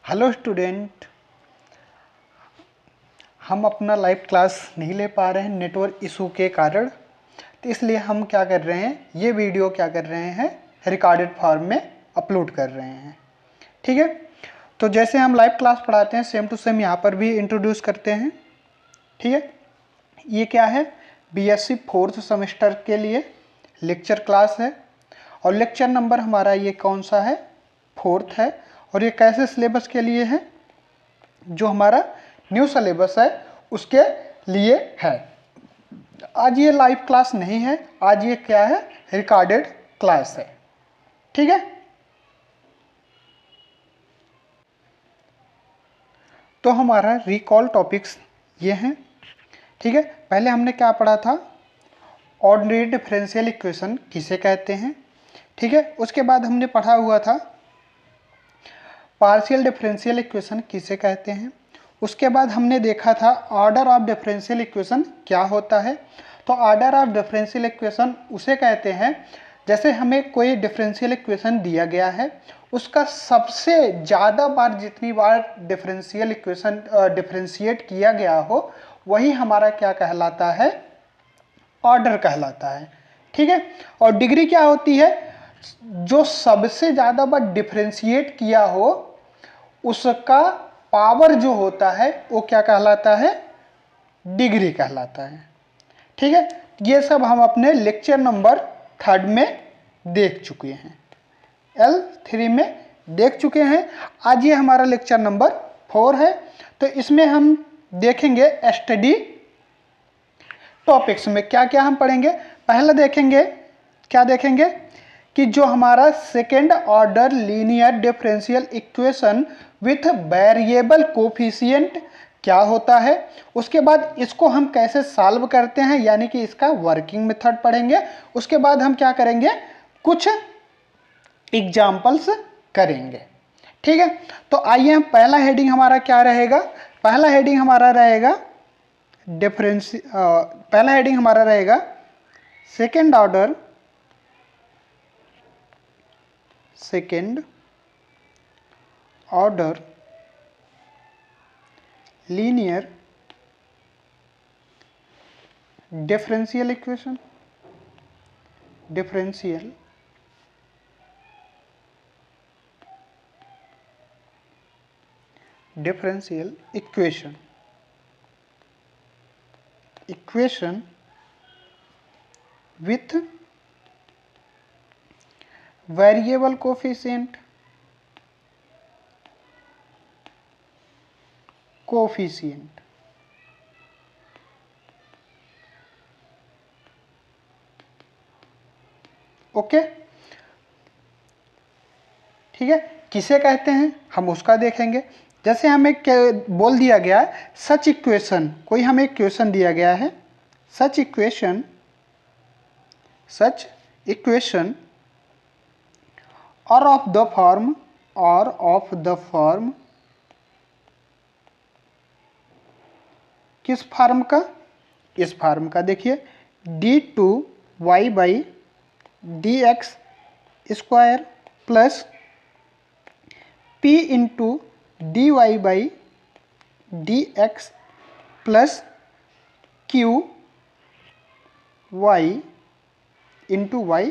Hello student, हम अपना live class नहीं ले पा रहे हैं नेटवर्क इशू के कारण। तो इसलिए हम क्या कर रहे हैं, ये वीडियो क्या कर रहे हैं, रिकॉर्डेड फॉर्म में अपलोड कर रहे हैं। ठीक है, तो जैसे हम लाइव क्लास पढ़ाते हैं सेम टू सेम यहाँ पर भी इंट्रोड्यूस करते हैं। ठीक है, ये क्या है, बीएससी 4th सेमेस्टर के लिए लेक्चर क्लास है और लेक्चर नंबर हमारा ये कौन सा है, 4th है। और ये कैसे सिलेबस के लिए है, जो हमारा न्यू सिलेबस है उसके लिए है। आज ये लाइव क्लास नहीं है, आज ये क्या है, रिकॉर्डेड क्लास है। ठीक है, तो हमारा रिकॉल टॉपिक्स ये हैं। ठीक है, पहले हमने क्या पढ़ा था, ऑर्डिनरी डिफरेंशियल इक्वेशन किसे कहते हैं। ठीक है, उसके बाद हमने पढ़ा हुआ था पार्शियल डिफरेंशियल इक्वेशन किसे कहते हैं। उसके बाद हमने देखा था ऑर्डर ऑफ डिफरेंशियल इक्वेशन क्या होता है। तो ऑर्डर ऑफ डिफरेंशियल इक्वेशन उसे कहते हैं जैसे हमें कोई डिफरेंशियल इक्वेशन दिया गया है, उसका सबसे ज़्यादा बार जितनी बार डिफरेंशियल इक्वेशन डिफरेंशिएट किया गया हो वही हमारा क्या कहलाता है, ऑर्डर कहलाता है। ठीक है, और डिग्री क्या होती है, जो सबसे ज़्यादा बार डिफरेंशिएट किया हो उसका पावर जो होता है वो क्या कहलाता है, डिग्री कहलाता है। ठीक है, ये सब हम अपने लेक्चर नंबर 3 में देख चुके हैं, L3 में देख चुके हैं। आज ये हमारा लेक्चर नंबर 4 है। तो इसमें हम देखेंगे स्टडी टॉपिक्स में क्या क्या हम पढ़ेंगे। पहला देखेंगे, क्या देखेंगे कि जो हमारा second order linear differential equation with variable coefficient क्या होता है। उसके बाद इसको हम कैसे सॉल्व करते हैं, यानी कि इसका वर्किंग मेथड पढ़ेंगे। उसके बाद हम क्या करेंगे, कुछ एग्जाम्पल्स करेंगे। ठीक है, तो आइए हम पहला हेडिंग हमारा क्या रहेगा, पहला हेडिंग हमारा रहेगा पहला हेडिंग हमारा रहेगा second order linear differential equation, differential equation with variable coefficient okay. ठीक है, किसे कहते हैं हम उसका देखेंगे। जैसे हमें बोल दिया गया है सच इक्वेशन, कोई हमें इक्वेशन दिया गया है, such equation are of the form किस फॉर्म का, इस फॉर्म का। देखिए d2y by dx square plus p into dy by dx plus q y into y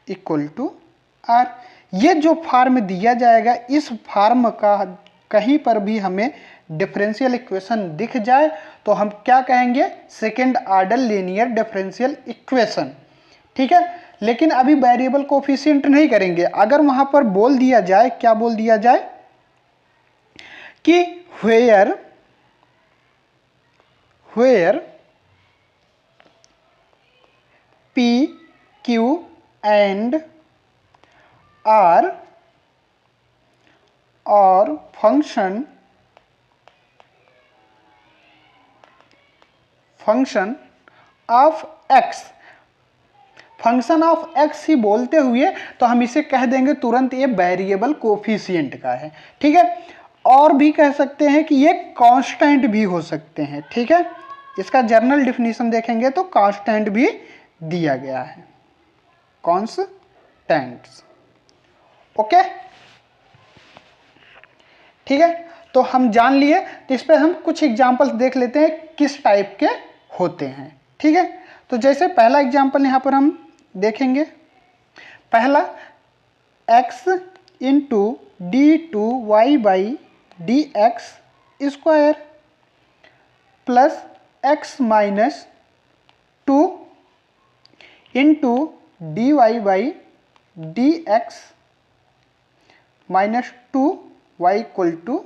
equal to r। ये जो फार्म दिया जाएगा, इस फार्म का कहीं पर भी हमें डिफरेंशियल इक्वेशन दिख जाए तो हम क्या कहेंगे, second order linear differential equation. ठीक है, लेकिन अभी वेरिएबल कोफिशिएंट नहीं करेंगे। अगर वहां पर बोल दिया जाए, क्या बोल दिया जाए कि where p q and r are function of x, function of x ही बोलते हुए तो हम इसे कह देंगे तुरंत ये वेरिएबल कोफिशिएंट का है। ठीक है, और भी कह सकते हैं कि ये कांस्टेंट भी हो सकते हैं। ठीक है, इसका जर्नल डिफिनीशन देखेंगे तो कांस्टेंट भी दिया गया है, कांस्टेंट्स। ओके, ठीक है, तो हम जान लिए। तो इस पर हम कुछ एग्जाम्पल्स देख लेते हैं किस टाइप के होते हैं। ठीक है, तो जैसे पहला एग्जाम्पल यहाँ पर हम देखेंगे, पहला x into d two y by d x square plus x minus two into d y by d x minus two y equal to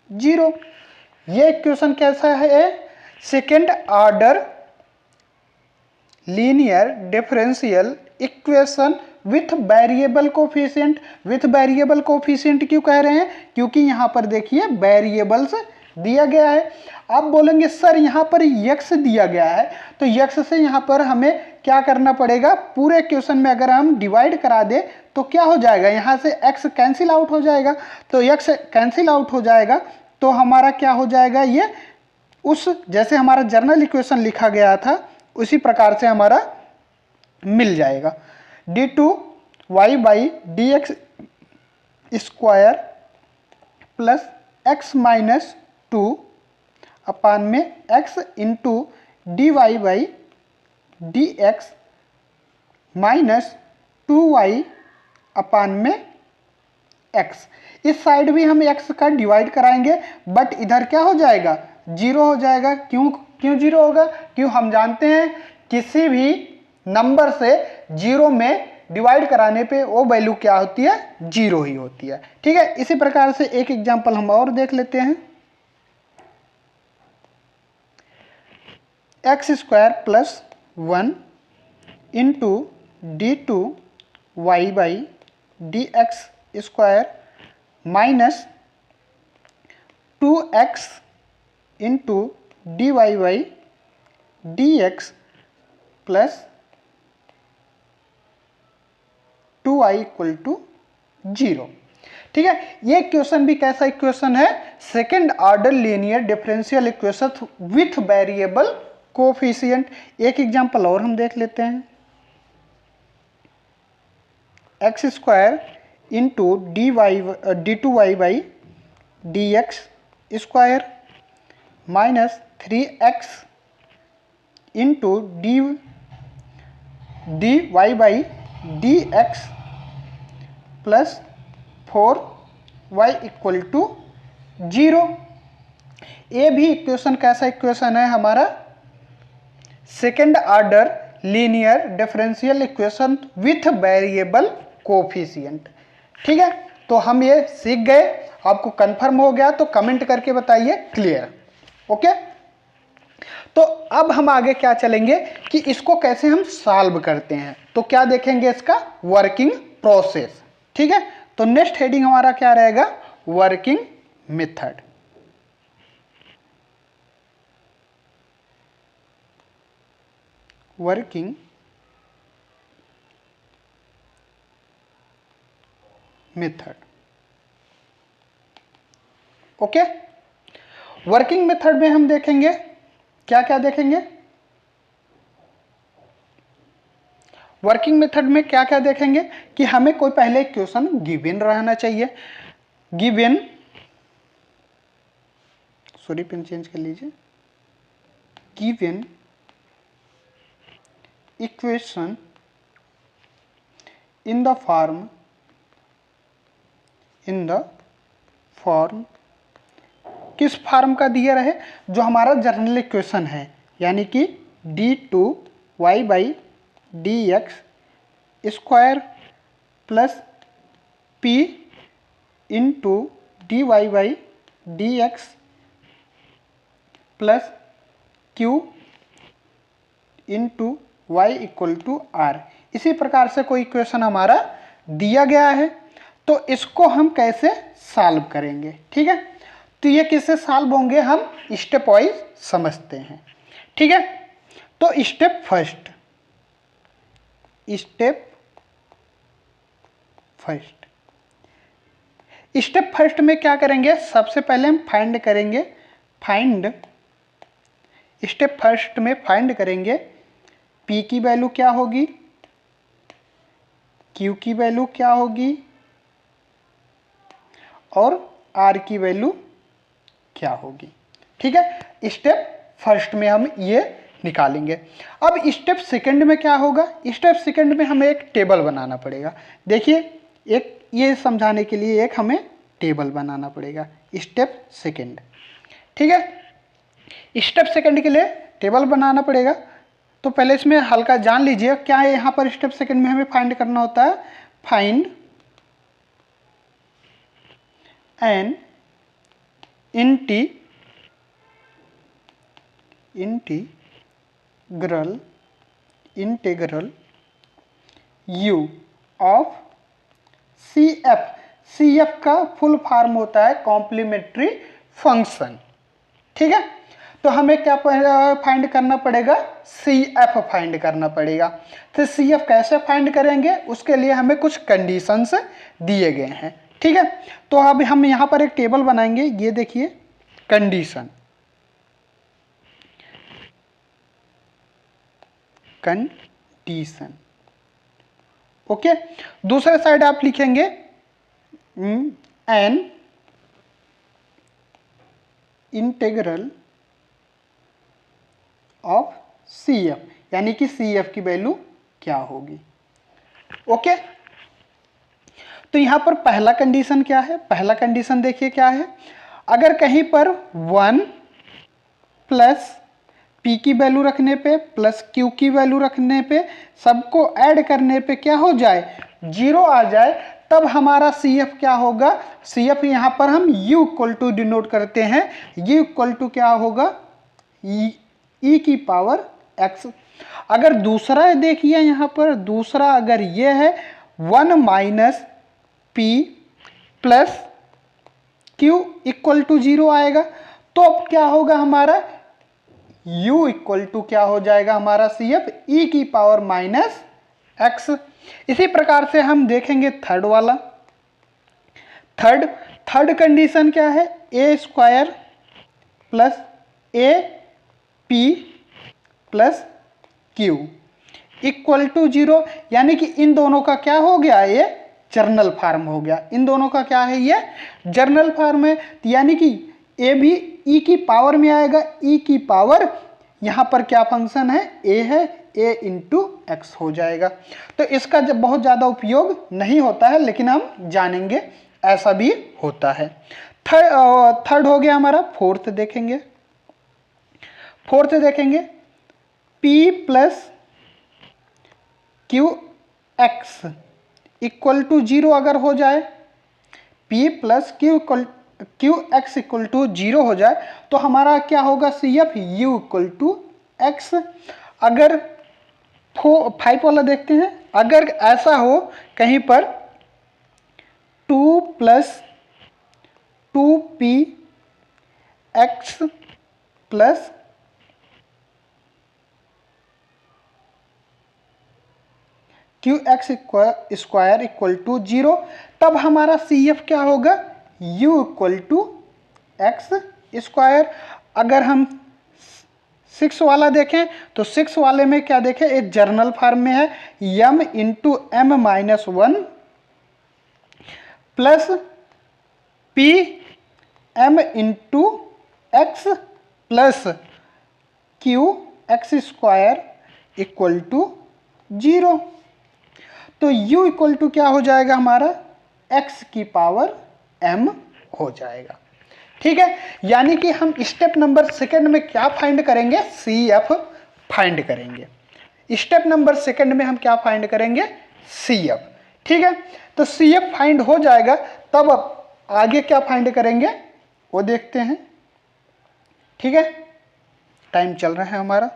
0। ये इक्वेशन कैसा है? Second order linear differential equation with variable coefficient. With variable coefficient क्यों कह रहे हैं? क्योंकि यहाँ पर देखिए वेरिएबल्स दिया गया है। आप बोलेंगे सर यहाँ पर x दिया गया है, तो x से यहाँ पर हमें क्या करना पड़ेगा? पूरे इक्वेशन में अगर हम डिवाइड करा दे तो क्या हो जाएगा? यहाँ से x कैंसिल आउट हो जाएगा। तो x कैंसिल आउट हो जाएगा तो हमारा क्या हो जाएगा? ये उस जैसे हमारा जर्नल इक्वेशन लिखा गया था उसी प्रकार से हमारा मिल जाएगा। D two y by d x square plus x minus two upon में x into d y by d x minus two y upon में एक्स। इस साइड भी हम x का डिवाइड कराएंगे, बट इधर क्या हो जाएगा? 0 हो जाएगा। क्यों 0 होगा? क्यों हम जानते हैं किसी भी नंबर से 0 में डिवाइड कराने पे वो वैल्यू क्या होती है? 0 ही होती है। ठीक है, इसी प्रकार से एक एग्जांपल हम और देख लेते हैं। X square plus 1 into d two y by d x square minus 2x into d y by d x plus 2y equal to 0। ठीक है, ये इक्वेशन भी कैसा इक्वेशन है? Second order linear differential equation with variable coefficient. एक example और हम देख लेते हैं। X square into d two y by d x square minus 3x into d y by d x plus 4y equal to 0। ये भी equation कैसा equation है हमारा? Second order linear differential equation with variable coefficient. ठीक है, तो हम ये सीख गए। आपको कंफर्म हो गया तो कमेंट करके बताइए क्लियर। ओके, तो अब हम आगे क्या चलेंगे कि इसको कैसे हम सॉल्व करते हैं। तो क्या देखेंगे? इसका वर्किंग प्रोसेस। ठीक है, तो नेक्स्ट हेडिंग हमारा क्या रहेगा? Working method. Working method. Okay, working method में हम देखेंगे क्या क्या देखेंगे? वर्किंग मेथड में क्या क्या देखेंगे कि हमें कोई पहले इक्वेशन गिवन रहना चाहिए। गिवन, सॉरी पेन चेंज कर लीजिए। Given equation in the form किस फॉर्म का दिया रहे? जो हमारा जनरल इक्वेशन है, यानी कि d two y by d x square plus p into d y by d x plus q into y equal to r. इसी प्रकार से कोई इक्वेशन हमारा दिया गया है, तो इसको हम कैसे सॉल्व करेंगे? ठीक है, तो ये किससे सॉल्व होंगे? हम स्टेप वाइज समझते हैं। ठीक है, तो स्टेप फर्स्ट में क्या करेंगे? सबसे पहले हम स्टेप फर्स्ट में फाइंड करेंगे P की वैल्यू क्या होगी, Q की वैल्यू क्या होगी और आर की वैल्यू क्या होगी। ठीक है, स्टेप फर्स्ट में हम ये निकालेंगे। अब स्टेप सेकंड में क्या होगा, स्टेप सेकंड में हमें एक टेबल बनाना पड़ेगा। देखिए, एक ये समझाने के लिए एक हमें टेबल बनाना पड़ेगा स्टेप सेकंड। ठीक है, स्टेप सेकंड के लिए टेबल बनाना पड़ेगा। तो पहले इसमें हल्का जान लीजिए क्या है, यहाँ पर स्टेप सेकंड में हमें फाइंड करना होता है, find an integral u of CF का फुल फॉर्म होता है कॉम्प्लीमेंट्री फंक्शन। ठीक है, तो हमें क्या फाइंड करना पड़ेगा, CF फाइंड करना पड़ेगा। तो CF कैसे फाइंड करेंगे, उसके लिए हमें कुछ कंडीशंस दिए गए हैं। ठीक है, तो अब हम यहाँ पर एक टेबल बनाएंगे। ये देखिए कंडीशन ओके। दूसरे साइड आप लिखेंगे एन इंटीग्रल ऑफ CF, यानी कि CF की वैल्यू क्या होगी। ओके, तो यहां पर पहला कंडीशन क्या है, पहला कंडीशन देखिए क्या है, अगर कहीं पर 1 प्लस P की वैल्यू रखने पे प्लस Q की वैल्यू रखने पे सबको ऐड करने पे क्या हो जाए, 0 आ जाए, तब हमारा CF क्या होगा। CF यहां पर हम U इक्वल टू डिनोट करते हैं, U इक्वल टू क्या होगा, E की पावर x। अगर दूसरा देखिए यहां पर दूसरा अगर ये है 1 minus P plus Q equal to 0 आएगा, तो अब क्या होगा हमारा U इक्वल टू क्या हो जाएगा हमारा CF E की पावर माइनस x। इसी प्रकार से हम देखेंगे थर्ड वाला। थर्ड कंडीशन क्या है, a square plus AP plus Q equal to 0, यानी कि इन दोनों का क्या हो गया, ये जर्नल फॉर्म हो गया। इन दोनों का क्या है, ये जर्नल फॉर्म है, यानी कि a भी E की पावर में आएगा। E की पावर यहाँ पर क्या फंक्शन है, a है, a इंटू एक्स हो जाएगा। तो इसका जब बहुत ज़्यादा उपयोग नहीं होता है, लेकिन हम जानेंगे ऐसा भी होता है। थर्ड हो गया हमारा। फोर्थ देखेंगे P plus q x equal to 0 अगर हो जाए, P plus q x equal to 0 हो जाए, तो हमारा क्या होगा, CF U equal to x. अगर 5 वाला देखते हैं, अगर ऐसा हो कहीं पर 2 plus 2P x plus q x square equal to 0, तब हमारा CF क्या होगा, U equal to x square. अगर हम 6 वाला देखें तो 6 वाले में क्या देखें, एक जर्नल फॉर्म में है, m into m minus 1 plus P m into x plus q x square equal to 0। तो u इक्वल टू क्या हो जाएगा हमारा, x की पावर m हो जाएगा। ठीक है, यानी कि हम स्टेप नंबर सेकंड में क्या फाइंड करेंगे, CF फाइंड करेंगे। स्टेप नंबर सेकंड में हम क्या फाइंड करेंगे, CF। ठीक है, तो CF फाइंड हो जाएगा, तब अब आगे क्या फाइंड करेंगे वो देखते हैं। ठीक है, टाइम चल रहा है हमारा।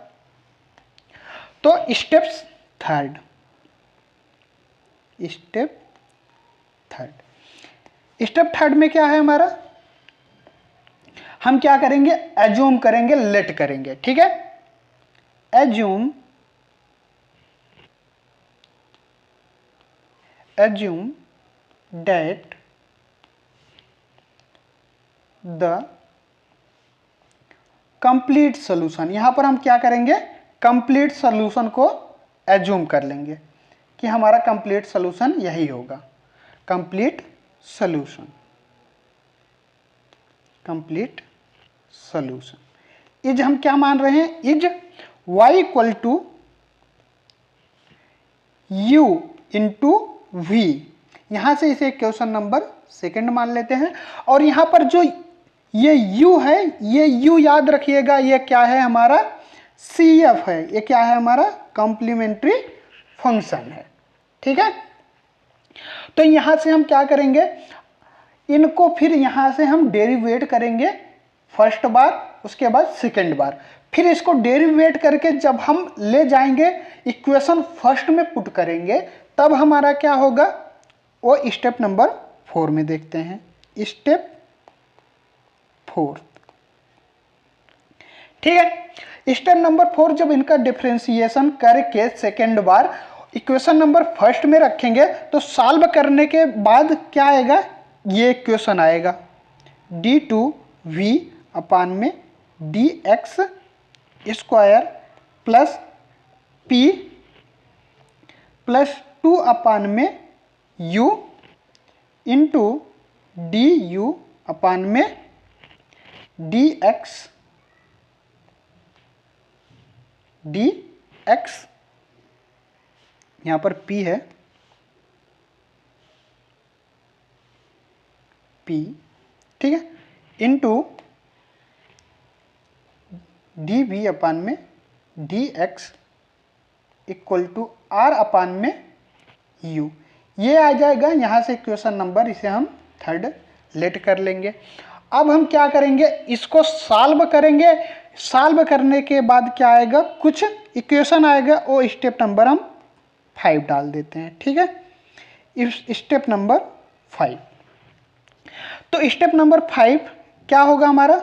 तो स्टेप थर्ड में क्या है हमारा, हम क्या करेंगे, एज्यूम करेंगे, लेट करेंगे। ठीक है, assume that the complete solution. यहां पर हम क्या करेंगे, कंप्लीट सोल्यूशन को एज्यूम कर लेंगे कि हमारा कंप्लीट सोल्यूशन यही होगा, complete solution. Complete solution. Is हम क्या मान रहे हैं, is y equal to u into v, यहां से इसे क्वेश्चन नंबर सेकंड मान लेते हैं। और यहां पर जो ये u है, ये u याद रखिएगा, ये क्या है हमारा CF है, ये क्या है हमारा कॉम्प्लीमेंट्री फंक्शन है, ठीक है। तो यहां से हम क्या करेंगे, इनको फिर यहां से हम डेरिवेट करेंगे फर्स्ट बार, उसके बाद सेकंड बार, फिर इसको डेरिवेट करके जब हम ले जाएंगे इक्वेशन फर्स्ट में पुट करेंगे, तब हमारा क्या होगा, वो स्टेप नंबर 4 में देखते हैं। स्टेप 4, ठीक है। स्टेप नंबर 4 जब इनका डिफरेंशिएशन करके सेकेंड बार इक्वेशन नंबर फर्स्ट में रखेंगे, तो सॉल्व करने के बाद क्या आएगा, ये इक्वेशन आएगा d2v अपान में dx square plus p plus 2 अपान में u इंटू du अपान में dx यहाँ पर p है, p, ठीक है, इंटू dv अपान में dx इक्वल टू r अपान में u। ये आ जाएगा यहाँ से इक्वेशन नंबर, इसे हम थर्ड लेट कर लेंगे। अब हम क्या करेंगे, इसको सॉल्व करेंगे, सॉल्व करने के बाद क्या आएगा, कुछ इक्वेशन आएगा, वो स्टेप नंबर हम 5 डाल देते हैं, ठीक है। इस स्टेप नंबर 5, तो स्टेप नंबर 5 क्या होगा हमारा,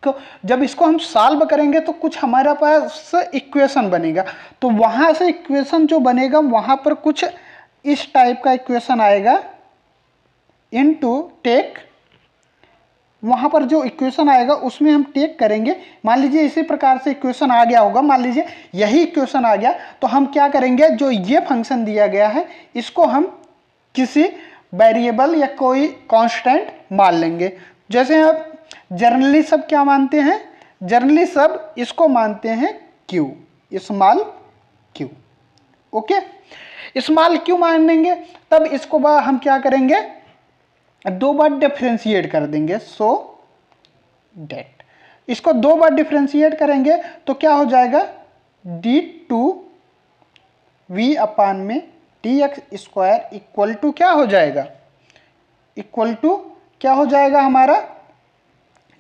तो जब इसको हम सॉल्व करेंगे तो कुछ हमारे पास इक्वेशन बनेगा, तो वहां से इक्वेशन जो बनेगा वहां पर कुछ इस टाइप का इक्वेशन आएगा, इनटू टेक, वहां पर जो इक्वेशन आएगा उसमें हम टेक करेंगे। मान लीजिए इसी प्रकार से इक्वेशन आ गया होगा, मान लीजिए यही इक्वेशन आ गया, तो हम क्या करेंगे, जो ये फंक्शन दिया गया है इसको हम किसी वेरिएबल या कोई कांस्टेंट मान लेंगे। जैसे आप जनरली सब क्या मानते हैं, जनरली सब इसको मानते हैं q, small q, okay. Small q मानेंगे, तब इसको हम क्या करेंगे, 2 बार डिफरेंशिएट कर देंगे, सो डेट इसको 2 बार डिफरेंशिएट करेंगे तो क्या हो जाएगा, d2v अपान में dx स्क्वायर इक्वल टू क्या हो जाएगा, इक्वल टू क्या हो जाएगा हमारा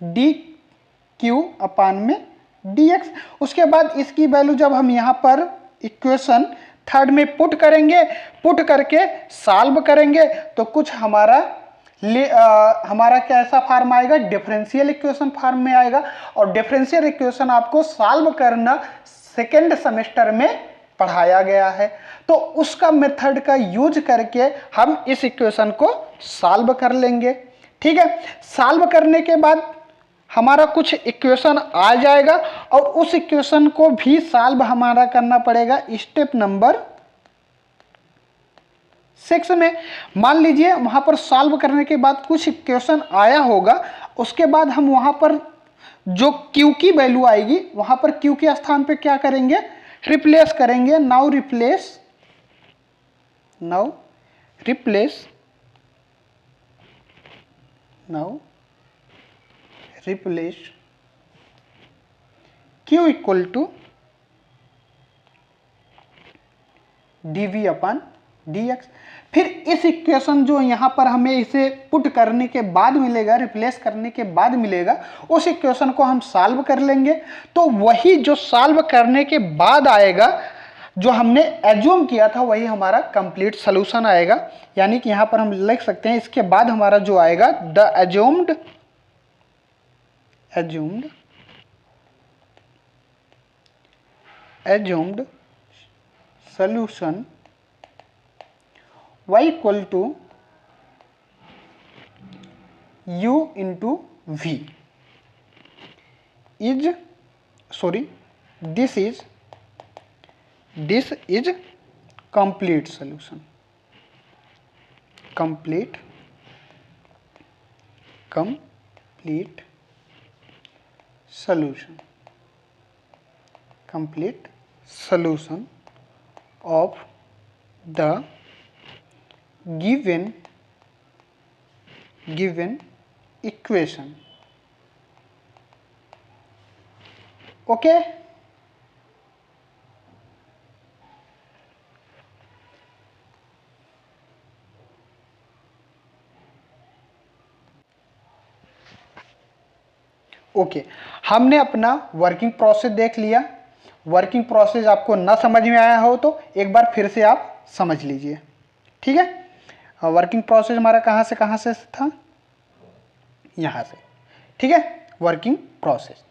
dq अपान में dx। उसके बाद इसकी वैल्यू जब हम यहाँ पर इक्वेशन थर्ड में पुट करेंगे, पुट करके सॉल्व करेंगे, तो कुछ हमारा हमारा कैसा फॉर्म आएगा, डिफरेंशियल इक्वेशन फॉर्म में आएगा। और डिफरेंशियल इक्वेशन आपको सॉल्व करना सेकेंड सेमेस्टर में पढ़ाया गया है, तो उसका मेथड का यूज करके हम इस इक्वेशन को सॉल्व कर लेंगे, ठीक है। सॉल्व करने के बाद हमारा कुछ इक्वेशन आ जाएगा, और उस इक्वेशन को भी सॉल्व हमारा करना पड़ेगा स्टेप नंबर 6 में। मान लीजिए वहां पर सॉल्व करने के बाद कुछ इक्वेशन आया होगा, उसके बाद हम वहां पर जो q की वैल्यू आएगी, वहां पर q के स्थान पे क्या करेंगे, रिप्लेस करेंगे। Now replace q equal to dv upon dx। फिर इस इक्वेशन जो यहां पर हमें इसे पुट करने के बाद मिलेगा, रिप्लेस करने के बाद मिलेगा, उस इक्वेशन को हम सॉल्व कर लेंगे। तो वही जो सॉल्व करने के बाद आएगा, जो हमने एज्यूम किया था, वही हमारा कंप्लीट सॉल्यूशन आएगा। यानी कि यहां पर हम लिख सकते हैं, इसके बाद हमारा जो आएगा, the assumed solution y equal to u into v this is complete solution, complete solution of the given equation. Okay, हमने अपना वर्किंग प्रोसेस देख लिया। वर्किंग प्रोसेस आपको ना समझ में आया हो तो एक बार फिर से आप समझ लीजिए, ठीक है। वर्किंग प्रोसेस हमारा कहाँ से था, यहाँ से, ठीक है। वर्किंग प्रोसेस,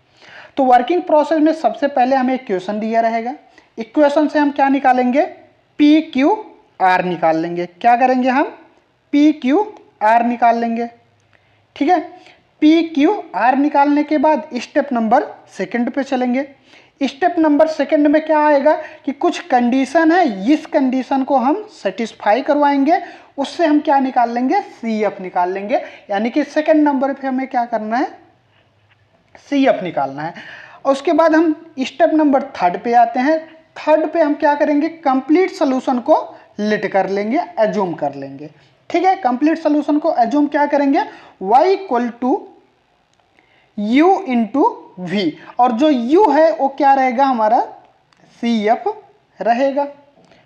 तो वर्किंग प्रोसेस में सबसे पहले हमें इक्वेशन दिया रहेगा। इक्वेशन से हम क्या निकालेंगे, पी क्यू आर निकाल लेंगे। क्या करेंगे हम, पी क्यू आर निकाल लेंगे, ठीक है। पी क्यू आर निकालने के बाद स्टेप नंबर सेकंड पे चलेंगे। स्टेप नंबर सेकंड में क्या आएगा कि कुछ कंडीशन है, इस कंडीशन को हम सेटिस्फाई करवाएंगे, उससे हम क्या निकाल लेंगे, सी एफ निकाल लेंगे। यानी कि सेकंड नंबर पे हमें क्या करना है, सी एफ निकालना है। और उसके बाद हम स्टेप नंबर थर्ड पे आते हैं। थर्ड पे हम क्या करेंगे, कंप्लीट सोल्यूशन को लिट कर लेंगे, एज्यूम कर लेंगे, ठीक है। कंप्लीट सोल्यूशन को एज्यूम क्या करेंगे, y equal to u into v, और जो u है वो क्या रहेगा, हमारा CF रहेगा,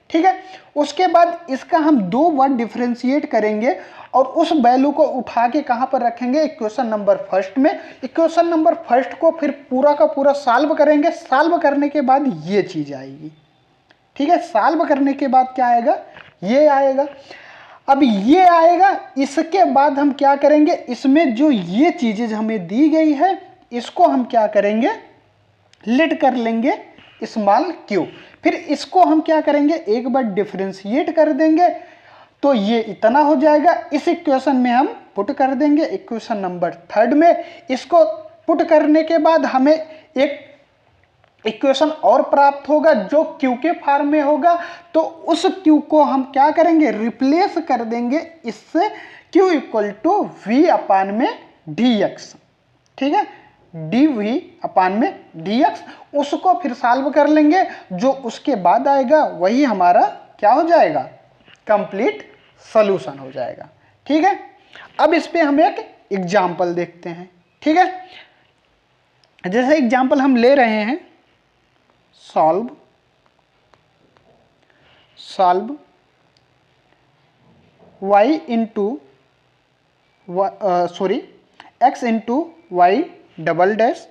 ठीक है। उसके बाद इसका हम दो बार डिफरेंशिएट करेंगे और उस वैल्यू को उठा के कहां पर रखेंगे, इक्वेशन नंबर फर्स्ट में। इक्वेशन नंबर फर्स्ट को फिर पूरा का पूरा सॉल्व करेंगे। सॉल्व करने के बाद ये चीज आएगी, ठीक है। सॉल्व करने के बाद क्या आएगा, ये आएगा। अब ये आएगा, इसके बाद हम क्या करेंगे, इसमें जो ये चीजें हमें दी गई है इसको हम क्या करेंगे, लिट कर लेंगे स्मॉल क्यू। फिर इसको हम क्या करेंगे, एक बार डिफरेंशिएट कर देंगे तो ये इतना हो जाएगा। इस इक्वेशन में हम पुट कर देंगे, इक्वेशन नंबर थर्ड में। इसको पुट करने के बाद हमें एक इक्वेशन और प्राप्त होगा जो क्यू के फॉर्म में होगा। तो उस क्यू को हम क्या करेंगे, रिप्लेस कर देंगे इससे, q equal to v upon में डी एक्स, ठीक है। डी वी अपान में डी एक्स, उसको फिर सॉल्व कर लेंगे। जो उसके बाद आएगा वही हमारा क्या हो जाएगा, कंप्लीट सॉल्यूशन हो जाएगा, ठीक है। अब इस पे हम एक एग्जाम्पल देखते हैं, ठीक है। जैसे एग्जाम्पल हम ले रहे हैं, solve y into x into y double dash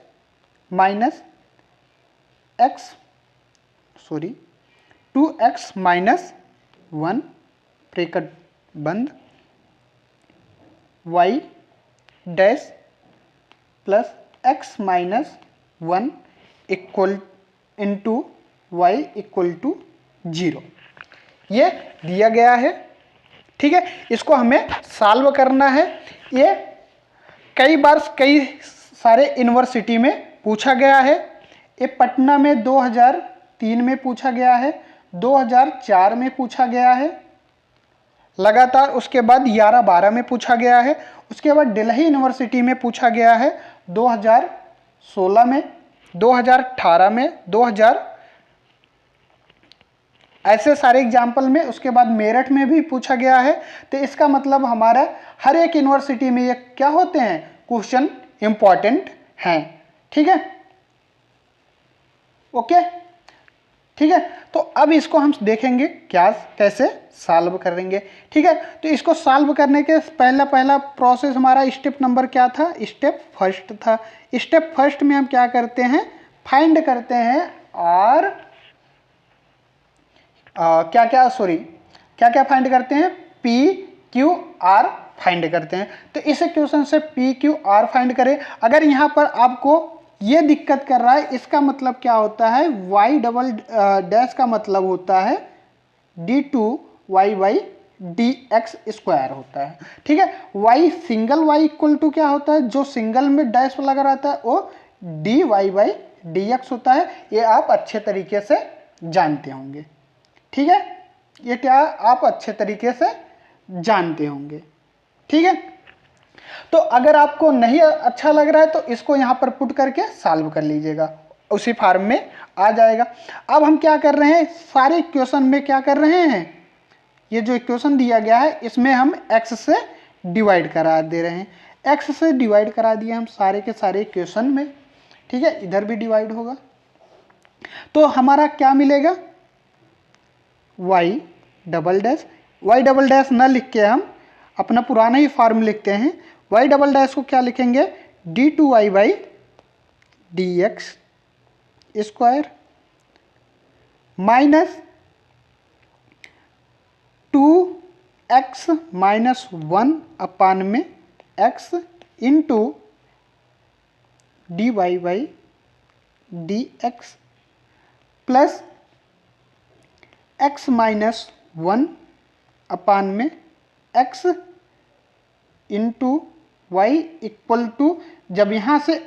minus two x minus 1 bracket बंद, y dash plus x minus 1 equal into y equal to 0, ये दिया गया है, ठीक है। इसको हमें सॉल्व करना है। ये कई बार कई सारे यूनिवर्सिटी में पूछा गया है। ये पटना में 2003 में पूछा गया है, 2004 में पूछा गया है लगातार। उसके बाद 11-12 में पूछा गया है। उसके बाद दिल्ली यूनिवर्सिटी में पूछा गया है 2016 में, 2018 में, 2000 ऐसे सारे एग्जाम्पल में। उसके बाद मेरठ में भी पूछा गया है। तो इसका मतलब हमारा हर एक यूनिवर्सिटी में ये क्या होते हैं, क्वेश्चन इंपॉर्टेंट हैं, ठीक है, ओके, ठीक है। तो अब इसको हम देखेंगे क्या कैसे सॉल्व करेंगे, ठीक है। तो इसको सॉल्व करने के पहला प्रोसेस हमारा स्टेप नंबर क्या था, स्टेप फर्स्ट था। स्टेप फर्स्ट में हम क्या करते हैं, फाइंड करते हैं और क्या क्या फाइंड करते हैं, पी क्यू आर फाइंड करते हैं। तो इस इक्वेशन से पी क्यू आर फाइंड करें। अगर यहाँ पर आपको ये दिक्कत कर रहा है, इसका मतलब क्या होता है, y डबल डैश का मतलब होता है d2y by d x square होता है, ठीक है। y single y equal to क्या होता है, जो सिंगल में डैश लगा रहता है वो dy बाई डी एक्स होता है। ये आप अच्छे तरीके से जानते होंगे, ठीक है। ये क्या आप अच्छे तरीके से जानते होंगे, ठीक है। तो अगर आपको नहीं अच्छा लग रहा है तो इसको यहाँ पर पुट करके सॉल्व कर लीजिएगा, उसी फार्म में आ जाएगा। अब हम क्या कर रहे हैं, सारे इक्वेशन में क्या कर रहे हैं, ये जो इक्वेशन दिया गया है इसमें हम x से डिवाइड करा दे रहे हैं। x से डिवाइड करा दिए हम सारे के सारे इक्वेशन में, ठीक है, इधर भी डिवाइड होगा तो हमारा क्या मिलेगा, y डबल डैश न लिख के हम अपना पुराना ही फॉर्म लिखते हैं। y डबल डैश को क्या लिखेंगे, d2y by d x square minus 2x minus 1 upon में x into d y by d x plus x minus 1 upon में x into y equal to, जब यहाँ से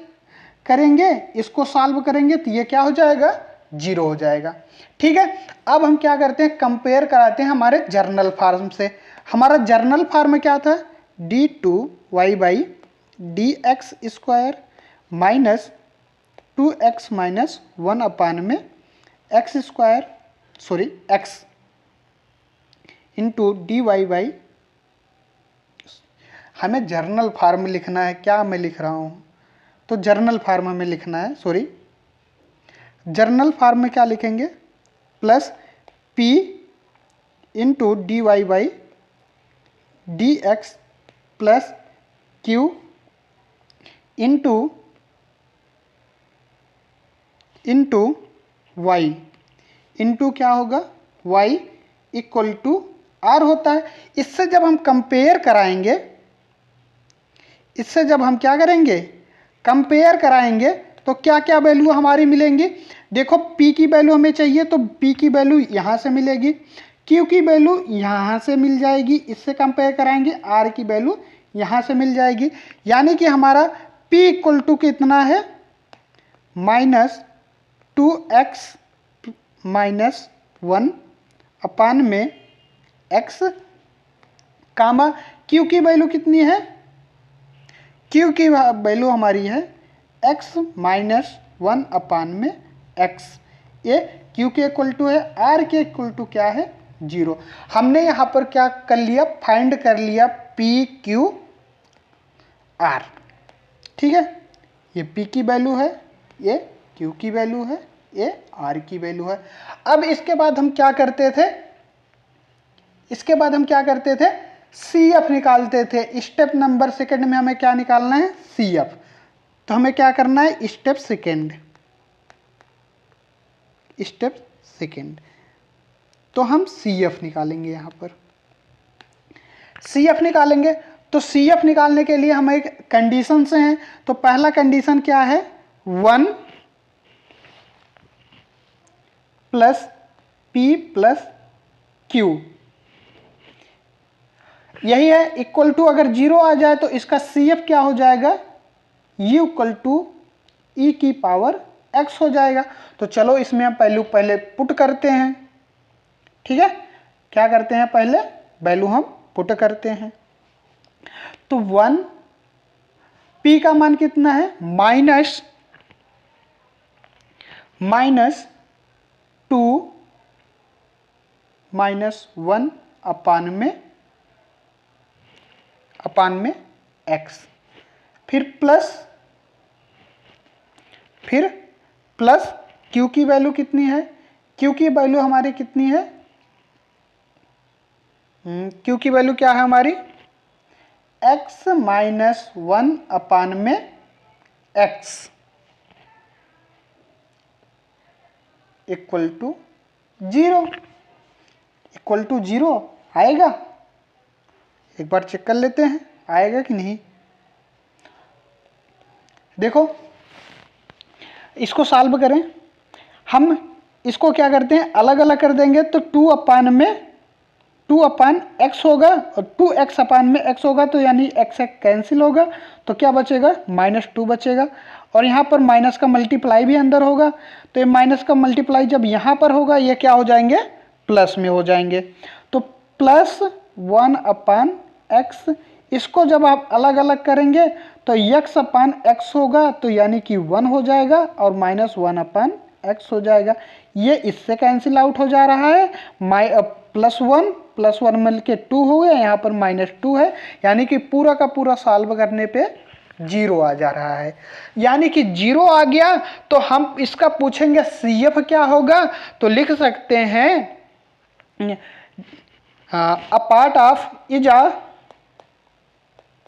करेंगे इसको सॉल्व करेंगे तो ये क्या हो जाएगा, 0 हो जाएगा। ठीक है, अब हम क्या करते हैं, कंपेयर कराते हैं हमारे जर्नल फार्म से। हमारा जर्नल फार्म क्या था, d2y by d x square minus 2x minus 1 upon में x square x into d y by, हमें जर्नल फार्म लिखना है, क्या मैं लिख रहा हूँ, तो जर्नल फार्म में लिखना है, जर्नल फार्म में क्या लिखेंगे, plus p into d y by d x plus q into y into क्या होगा, y इक्वल टू r होता है। इससे जब हम कंपेयर कराएंगे, इससे जब हम क्या करेंगे, कंपेयर कराएंगे तो क्या क्या वैल्यू हमारी मिलेंगी। देखो p की वैल्यू हमें चाहिए तो p की वैल्यू यहाँ से मिलेगी, q की वैल्यू यहाँ से मिल जाएगी, इससे कंपेयर कराएंगे r की वैल्यू यहाँ से मिल जाएगी। यानी कि हमारा p इक्वल टू कितना है, माइनस 2x माइनस 1 अपान में x कामा q की वैल्यू कितनी है, q की वैल्यू हमारी है x माइनस 1 अपान में x। ये q के इक्वल टू है, r के इक्वल टू क्या है, 0। हमने यहाँ पर क्या कर लिया, फाइंड कर लिया p q r। ठीक है, ये p की वैल्यू है, ये q की वैल्यू है, ये r की वैल्यू है। अब इसके बाद हम क्या करते थे, इसके बाद हम क्या करते थे, CF निकालते थे। स्टेप नंबर सेकंड में हमें क्या निकालना है, CF। तो हमें क्या करना है, स्टेप सेकंड, तो हम CF निकालेंगे। यहाँ पर CF निकालेंगे तो CF निकालने के लिए हम एक कंडीशन से हैं। तो पहला कंडीशन क्या है, 1 प्लस P प्लस Q, यही है, इक्वल टू अगर 0 आ जाए तो इसका CF क्या हो जाएगा, U इक्वल टू E की पावर x हो जाएगा। तो चलो इसमें हम पहले पुट करते हैं। ठीक है, क्या करते हैं, पहले वैल्यू हम पुट करते हैं। तो 1 P का मान कितना है, माइनस 2 माइनस 1 अपान में x, फिर प्लस q की वैल्यू कितनी है, q की वैल्यू हमारी कितनी है, q की वैल्यू क्या है हमारी, x माइनस 1 अपान में x इक्वल टू 0 आएगा। एक बार चेक कर लेते हैं आएगा कि नहीं। देखो इसको सॉल्व करें, हम इसको क्या करते हैं, अलग अलग कर देंगे तो 2 अपान x होगा और 2x अपान में x होगा, तो यानी x कैंसिल होगा, तो क्या बचेगा, -2 बचेगा। और यहाँ पर माइनस का मल्टीप्लाई भी अंदर होगा, तो ये माइनस का मल्टीप्लाई जब यहाँ पर होगा ये क्या हो जाएंगे, प्लस में हो जाएंगे। तो +1 अपान x इसको जब आप अलग अलग करेंगे तो x अपान एक्स होगा, तो यानी कि 1 हो जाएगा और माइनस 1 अपान एक्स हो जाएगा। ये इससे कैंसिल आउट हो जा रहा है, प्लस वन मिल के 2 हो गया, यहाँ पर -2 है, यानी कि पूरा का पूरा सॉल्व करने पे 0 आ जा रहा है। यानी कि 0 आ गया तो हम इसका पूछेंगे CF क्या होगा, तो लिख सकते हैं a part of is a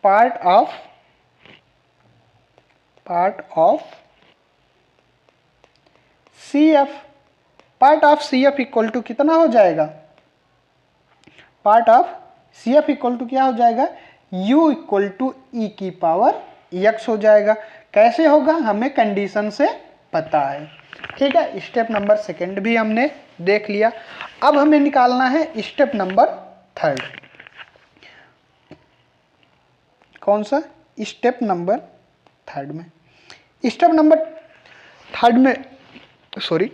part of CF, part of CF equal to कितना हो जाएगा, part of CF equal to क्या हो जाएगा, U इक्वल टू E की पावर x हो जाएगा। कैसे होगा हमें कंडीशन से पता है, ठीक है। स्टेप नंबर सेकंड भी हमने देख लिया। अब हमें निकालना है स्टेप नंबर थर्ड। कौन सा, स्टेप नंबर थर्ड में, स्टेप नंबर थर्ड में सॉरी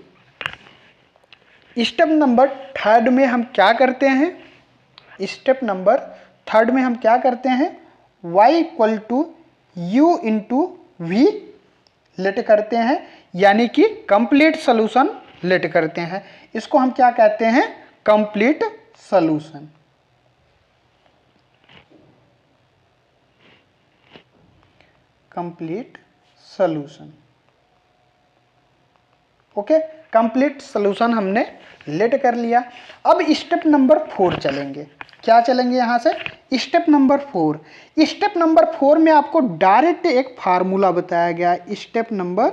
स्टेप नंबर थर्ड में हम क्या करते हैं, स्टेप नंबर थर्ड में हम क्या करते हैं, y equal to u into v let करते हैं, यानी कि कंप्लीट सोल्यूशन लेट करते हैं। इसको हम क्या कहते हैं, complete solution. Complete solution, okay. Complete solution हमने लेट कर लिया। अब स्टेप नंबर 4 चलेंगे। क्या चलेंगे यहाँ से, स्टेप नंबर 4। स्टेप नंबर 4 में आपको डायरेक्ट एक फार्मूला बताया गया है। स्टेप नंबर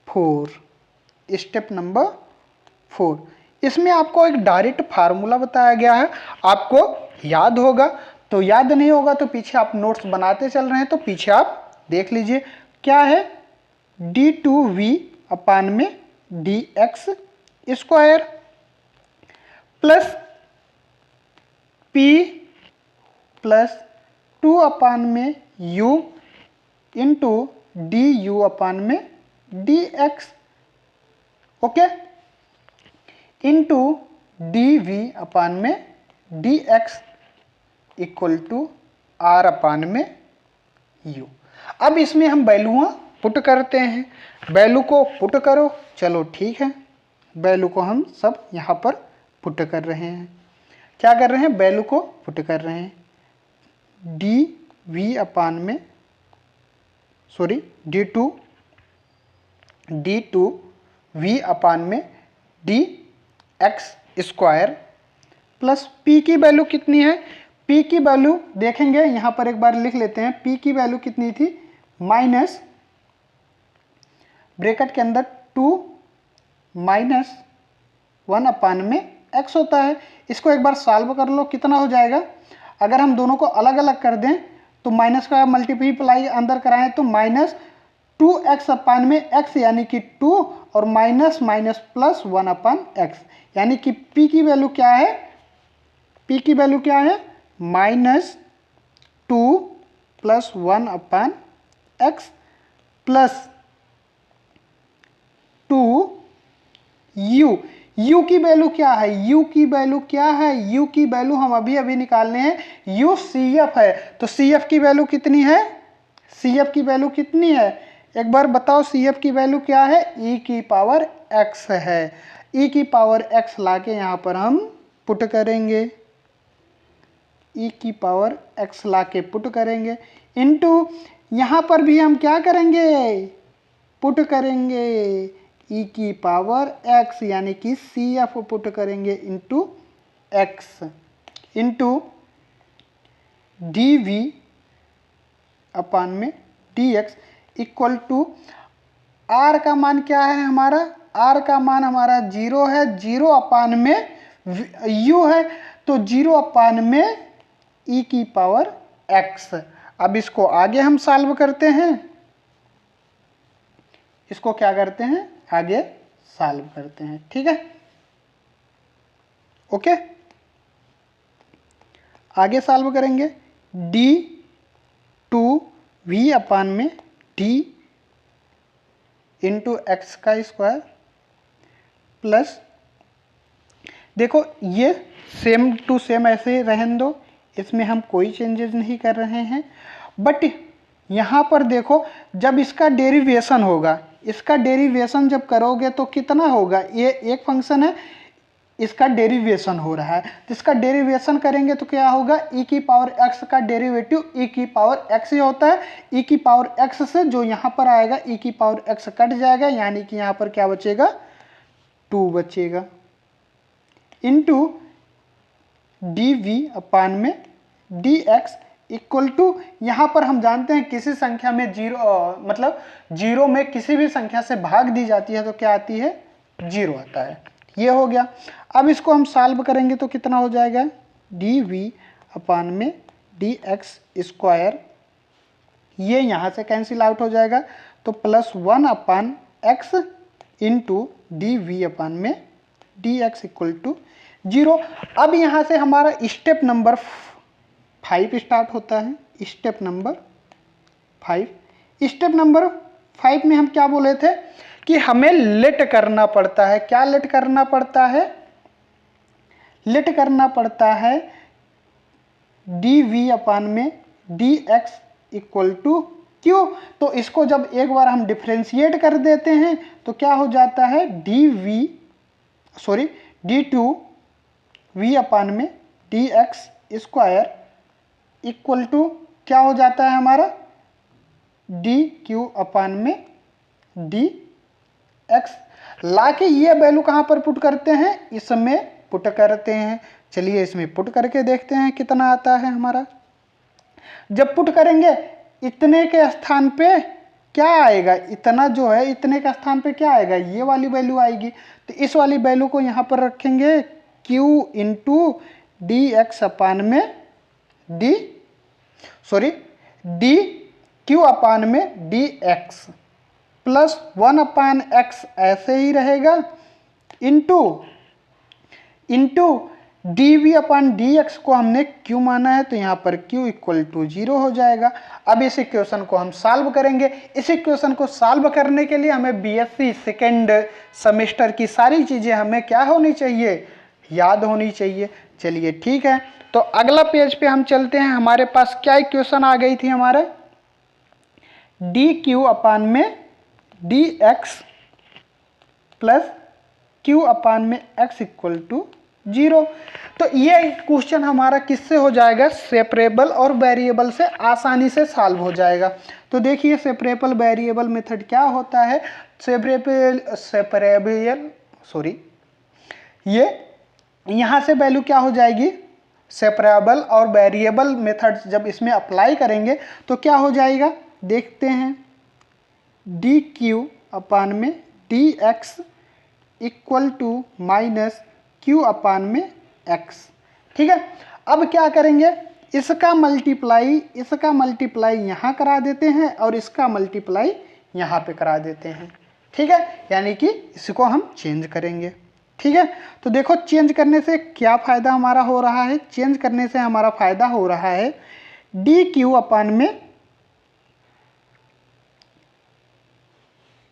4, स्टेप नंबर 4, इसमें आपको एक डायरेक्ट फार्मूला बताया गया है। आपको याद होगा, तो याद नहीं होगा तो पीछे आप नोट्स बनाते चल रहे हैं तो पीछे आप देख लीजिए। क्या है, d2v अपान में dx square plus p plus 2 अपान में u इंटू du अपान में dx, ओके, इंटू dv अपान में dx इक्वल टू r अपान में u। अब इसमें हम वैल्यूआं पुट करते हैं। वैल्यू को पुट करो, चलो ठीक है, वैल्यू को हम सब यहाँ पर पुट कर रहे हैं। क्या कर रहे हैं, वैल्यू को पुट कर रहे हैं। dv अपान में सॉरी d2v अपान में dx स्क्वायर प्लस p की वैल्यू कितनी है, p की वैल्यू देखेंगे यहाँ पर एक बार लिख लेते हैं। p की वैल्यू कितनी थी, माइनस ब्रैकेट के अंदर 2 माइनस 1 अपान में x होता है। इसको एक बार सॉल्व कर लो, कितना हो जाएगा। अगर हम दोनों को अलग अलग कर दें तो माइनस का मल्टीप्लाई अंदर कराएं तो माइनस 2x अपान में x यानी कि 2 और minus minus plus 1 upon x, यानी कि p की वैल्यू क्या है, p की वैल्यू क्या है, minus 2 plus 1 upon x plus 2u। u की वैल्यू क्या है, u की वैल्यू क्या है, u की वैल्यू हम अभी अभी निकालने हैं। u CF है, तो CF की वैल्यू कितनी है, CF की वैल्यू कितनी है, एक बार बताओ। CF की वैल्यू क्या है, e की पावर x है। e की पावर x लाके यहाँ पर हम पुट करेंगे, e की पावर x लाके पुट करेंगे, इनटू यहाँ पर भी हम क्या करेंगे, पुट करेंगे e की पावर x, यानी कि CF पुट करेंगे इंटू x इंटू dv अपान में dx इक्वल टू r का मान क्या है हमारा, r का मान हमारा 0 है, 0 अपान में u है, तो 0 अपान में e की पावर x। अब इसको आगे हम सॉल्व करते हैं, इसको क्या करते हैं, आगे सॉल्व करते हैं, ठीक है, ओके। आगे सॉल्व करेंगे, d2v अपान में d इंटू एक्स का स्क्वायर प्लस, देखो ये सेम टू सेम ऐसे रहने दो, इसमें हम कोई चेंजेस नहीं कर रहे हैं। बट यहाँ पर देखो, जब इसका डेरिवेशन होगा, इसका डेरिवेशन जब करोगे तो कितना होगा, ये एक फंक्शन है, इसका डेरिवेशन हो रहा है, तो इसका डेरिवेशन करेंगे तो क्या होगा, e की पावर x का डेरिवेटिव e की पावर x ही होता है। e की पावर x से जो यहाँ पर आएगा e की पावर x कट जाएगा, यानी कि यहाँ पर क्या बचेगा, 2 बचेगा, इंटू dv अपान में dx इक्वल टू, यहाँ पर हम जानते हैं किसी संख्या में मतलब जीरो में किसी भी संख्या से भाग दी जाती है तो क्या आती है, 0 आता है। ये हो गया। अब इसको हम सॉल्व करेंगे तो कितना हो जाएगा, dv अपान में dx स्क्वायर, ये यहाँ से कैंसिल आउट हो जाएगा, तो +1 अपान x इंटू dv अपान में dx इक्वल टू 0। अब यहाँ से हमारा स्टेप नंबर 5 स्टार्ट होता है। स्टेप नंबर 5, स्टेप नंबर 5 में हम क्या बोले थे कि हमें लेट करना पड़ता है। क्या लेट करना पड़ता है, लेट करना पड़ता है dv अपान में dx इक्वल टू q। तो इसको जब एक बार हम डिफ्रेंशिएट कर देते हैं तो क्या हो जाता है, d2v अपान में dx स्क्वायर इक्वल टू क्या हो जाता है हमारा, dq अपान में dx। लाके ये वैल्यू कहाँ पर पुट करते हैं, इसमें पुट करते हैं। चलिए इसमें पुट करके देखते हैं कितना आता है हमारा। जब पुट करेंगे इतने के स्थान पे क्या आएगा, इतना जो है इतने के स्थान पे क्या आएगा, ये वाली वैल्यू आएगी। तो इस वाली वैल्यू को यहाँ पर रखेंगे q इंटू dx अपान में dq अपान में dx प्लस 1 अपान x ऐसे ही रहेगा, इंटू dv अपान dx को हमने q माना है तो यहाँ पर q इक्वल टू 0 हो जाएगा। अब इस इक्वेशन को हम सॉल्व करेंगे। इस इक्वेशन को सॉल्व करने के लिए हमें बीएससी सेकेंड सेमेस्टर की सारी चीज़ें हमें क्या होनी चाहिए, याद होनी चाहिए। चलिए ठीक है, तो अगला पेज पे हम चलते हैं। हमारे पास क्या इक्वेशन आ गई थी, हमारे dq अपान में dx प्लस q अपान में x इक्वल टू 0। तो ये क्वेश्चन हमारा किससे हो जाएगा, सेपरेबल और वेरिएबल से आसानी से सॉल्व हो जाएगा। तो देखिए सेपरेबल वेरिएबल मेथड क्या होता है, ये यहाँ से वैल्यू क्या हो जाएगी, सेपरेबल और वेरिएबल मेथड जब इसमें अप्लाई करेंगे तो क्या हो जाएगा, देखते हैं, dq अपान में dx equal to minus q upon में x। ठीक है, अब क्या करेंगे, इसका मल्टीप्लाई यहाँ करा देते हैं और इसका मल्टीप्लाई यहाँ पे करा देते हैं। ठीक है, यानी कि इसको हम चेंज करेंगे। ठीक है, तो देखो चेंज करने से क्या फ़ायदा हमारा हो रहा है, चेंज करने से हमारा फ़ायदा हो रहा है dq अपान में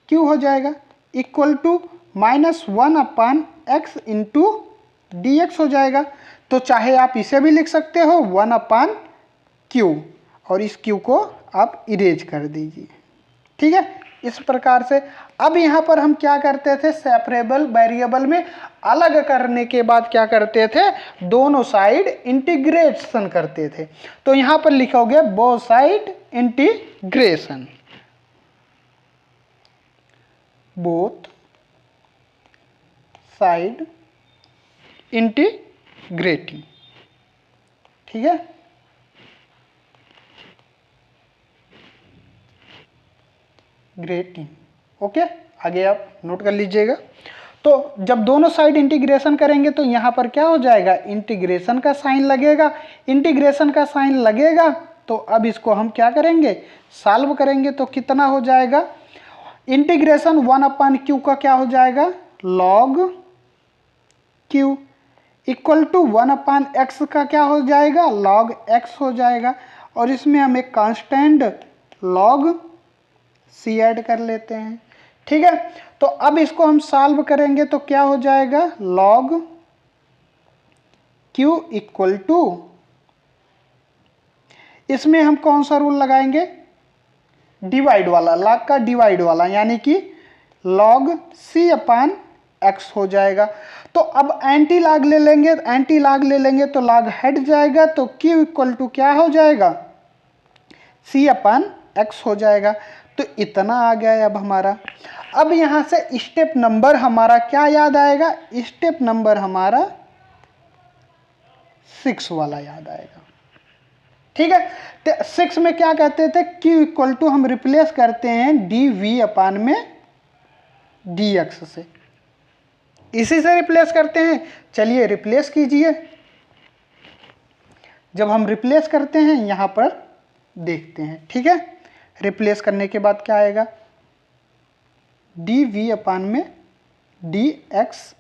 q हो जाएगा equal to -1 upon x into dx हो जाएगा। तो चाहे आप इसे भी लिख सकते हो 1 अपान q, और इस q को आप इरेज कर दीजिए। ठीक है, इस प्रकार से। अब यहाँ पर हम क्या करते थे, सेपरेबल वेरिएबल में अलग करने के बाद क्या करते थे, दोनों साइड इंटीग्रेशन करते थे। तो यहाँ पर लिखोगे both side integration, both side integrating. ठीक है, ग्रेटिंग। ओके, आगे आप नोट कर लीजिएगा। तो जब दोनों साइड इंटीग्रेशन करेंगे तो यहाँ पर क्या हो जाएगा, इंटीग्रेशन का साइन लगेगा। इंटीग्रेशन का साइन लगेगा तो अब इसको हम क्या करेंगे, सॉल्व करेंगे। तो कितना हो जाएगा, इंटीग्रेशन 1 अपान क्यू का क्या हो जाएगा, log q equal to 1 upon x का क्या हो जाएगा, लॉग एक्स हो जाएगा। और इसमें हम एक कांस्टेंट लॉग सी ऐड कर लेते हैं। ठीक है, तो अब इसको हम सॉल्व करेंगे तो क्या हो जाएगा, लॉग क्यू इक्वल टू इसमें हम कौन सा रूल लगाएंगे, डिवाइड वाला, log का डिवाइड वाला, यानी कि log c अपान x हो जाएगा। तो अब एंटी लॉग ले लेंगे, एंटी लॉग ले लेंगे तो लॉग हट जाएगा, तो q इक्वल टू क्या हो जाएगा, c अपान x हो जाएगा। तो इतना आ गया है अब हमारा। अब यहां से स्टेप नंबर हमारा क्या याद आएगा, स्टेप नंबर हमारा 6 वाला याद आएगा। ठीक है, तो 6 में क्या कहते थे, q इक्वल टू हम रिप्लेस करते हैं dv अपान में dx से, इसी से रिप्लेस करते हैं। चलिए रिप्लेस कीजिए। जब हम रिप्लेस करते हैं यहां पर देखते हैं। ठीक है, रिप्लेस करने के बाद क्या आएगा, dv अपान में dx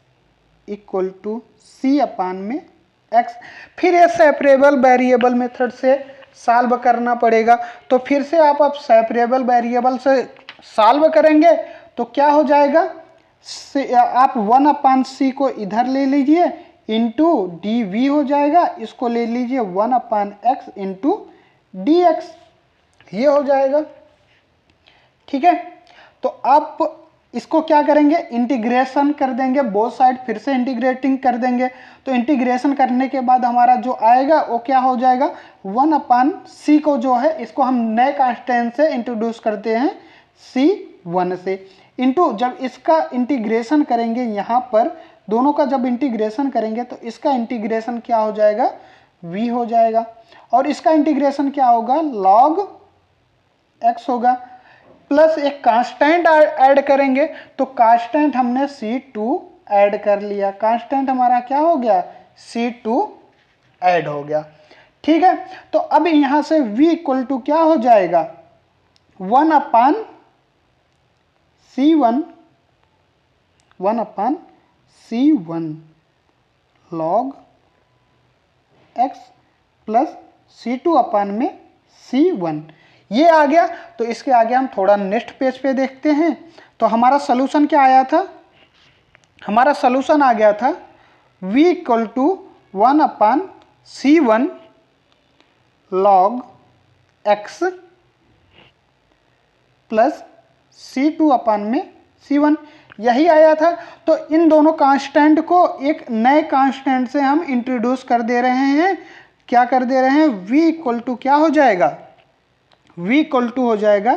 इक्वल टू c अपान में x। फिर ये सेपरेबल वेरिएबल मेथड से सॉल्व करना पड़ेगा। तो फिर से आप सेपरेबल वेरिएबल से सॉल्व करेंगे तो क्या हो जाएगा, आप 1 अपान सी को इधर ले लीजिए इंटू डी वी हो जाएगा, इसको ले लीजिए 1 upon x into D x, ये हो जाएगा। ठीक है, तो आप इसको क्या करेंगे, इंटीग्रेशन कर देंगे, बोथ साइड फिर से इंटीग्रेटिंग कर देंगे। तो इंटीग्रेशन करने के बाद हमारा जो आएगा वो क्या हो जाएगा, 1 अपान सी को जो है इसको हम नए कांस्टेंट से इंट्रोड्यूस करते हैं C1 से, इंटू जब इसका इंटीग्रेशन करेंगे यहाँ पर दोनों का जब इंटीग्रेशन करेंगे तो इसका इंटीग्रेशन क्या हो जाएगा, v हो जाएगा, और इसका इंटीग्रेशन क्या होगा, log x होगा, प्लस एक कांस्टेंट ऐड करेंगे। तो कांस्टेंट हमने C2 ऐड कर लिया, कांस्टेंट हमारा क्या हो गया, C2 ऐड हो गया। ठीक है, तो अब यहां से v इक्वल टू क्या हो जाएगा, 1 upon C1, 1 upon C1 log x plus C2 upon में C1, ये आ गया। तो इसके आगे हम थोड़ा नेक्स्ट पेज पे देखते हैं। तो हमारा सलूशन क्या आया था, हमारा सलूशन आ गया था v equal to 1 upon C1 log x plus C2 upon में C1, यही आया था। तो इन दोनों कांस्टेंट को एक नए कांस्टेंट से हम इंट्रोड्यूस कर दे रहे हैं। क्या कर दे रहे हैं, v इक्वल टू क्या हो जाएगा, v इक्वल टू हो जाएगा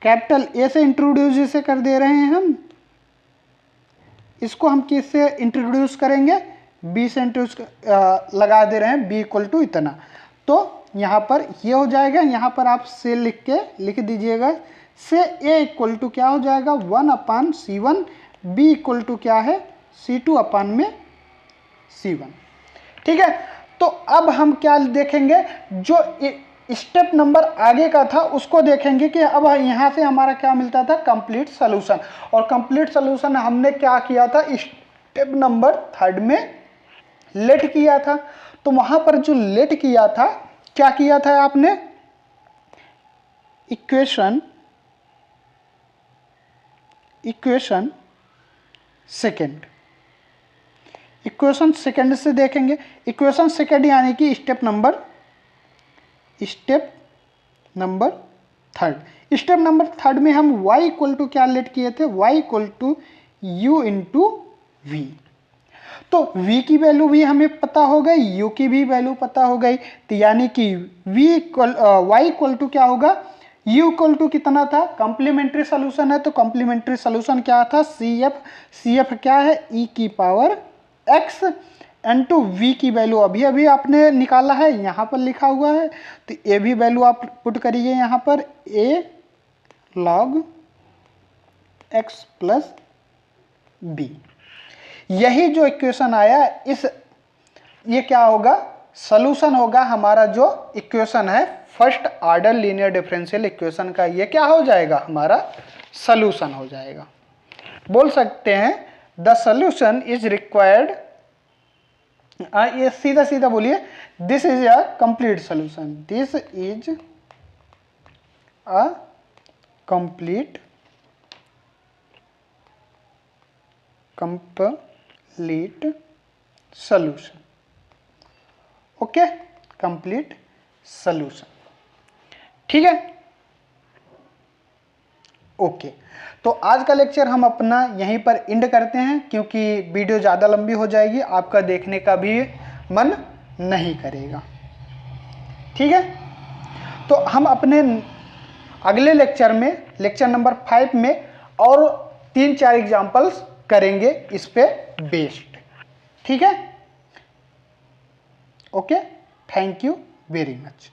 कैपिटल A से इंट्रोड्यूस जिसे कर दे रहे हैं हम, इसको हम किससे इंट्रोड्यूस करेंगे, b से इंट्रोड्यूस लगा दे रहे हैं, b इक्वल टू इतना। तो यहाँ पर ये हो जाएगा, यहाँ पर आप से लिख के लिख दीजिएगा, से a इक्वल टू क्या हो जाएगा, 1 upon C1, b equal to क्या है, C2 अपान में C1। ठीक है, तो अब हम क्या देखेंगे, जो स्टेप नंबर आगे का था उसको देखेंगे कि अब यहाँ से हमारा क्या मिलता था, कंप्लीट सॉल्यूशन। और कंप्लीट सॉल्यूशन हमने क्या किया था, स्टेप नंबर 3 में लेट किया था। तो वहाँ पर जो लेट किया था, क्या किया था आपने, इक्वेशन सेकेंड, इक्वेशन सेकेंड से देखेंगे। इक्वेशन सेकेंड यानी कि स्टेप नंबर 3। स्टेप नंबर 3 में हम y इक्वल टू क्या लेट किए थे, y equal to u into v. तो v की वैल्यू भी हमें पता हो गई, u की भी वैल्यू पता हो गई, तो यानी कि y इक्वल टू क्या होगा, u इक्वल टू कितना था, कॉम्प्लीमेंट्री सोल्यूशन है तो कॉम्प्लीमेंट्री सोल्यूशन क्या था, CF क्या है, e की पावर x इनटू v की वैल्यू अभी अभी आपने निकाला है, यहाँ पर लिखा हुआ है। तो ए भी वैल्यू आप पुट करिए यहाँ पर, a log x plus b, यही जो इक्वेशन आया ये क्या होगा, सॉल्यूशन होगा हमारा। जो इक्वेशन है first order linear differential equation का, ये क्या हो जाएगा, हमारा सॉल्यूशन हो जाएगा। बोल सकते हैं द सॉल्यूशन इज रिक्वायर्ड, ये सीधा सीधा बोलिए, this is a complete solution, this is a complete solution. Okay, complete solution. ठीक है, ओके। तो आज का लेक्चर हम अपना यहीं पर एंड करते हैं, क्योंकि वीडियो ज़्यादा लंबी हो जाएगी, आपका देखने का भी मन नहीं करेगा। ठीक है, तो हम अपने अगले लेक्चर में, लेक्चर नंबर 5 में और 3-4 एग्जाम्पल्स करेंगे इस पे बेस्ड। ठीक है, okay, thank you very much.